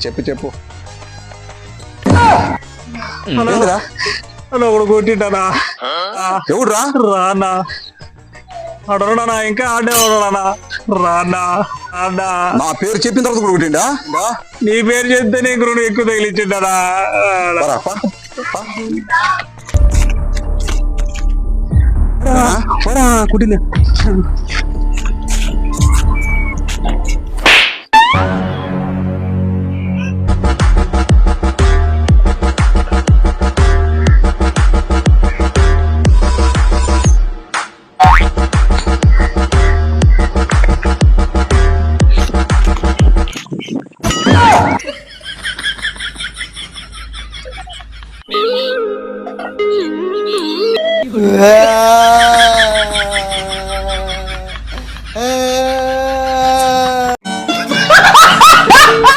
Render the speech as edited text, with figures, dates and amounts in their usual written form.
చెప్పు చెప్పు. ఒకడు కొట్టింటానా? ఎవడురా? రానా అడనా ఇంకా ఆడేవాడనా? రానా అన్నా నా పేరు చెప్పిన తర్వాత కూడా కొట్టిండా? నీ పేరు చెప్తే నీకు రుణం ఎక్కువ తగిలిచ్చింటానా? కుట్టింది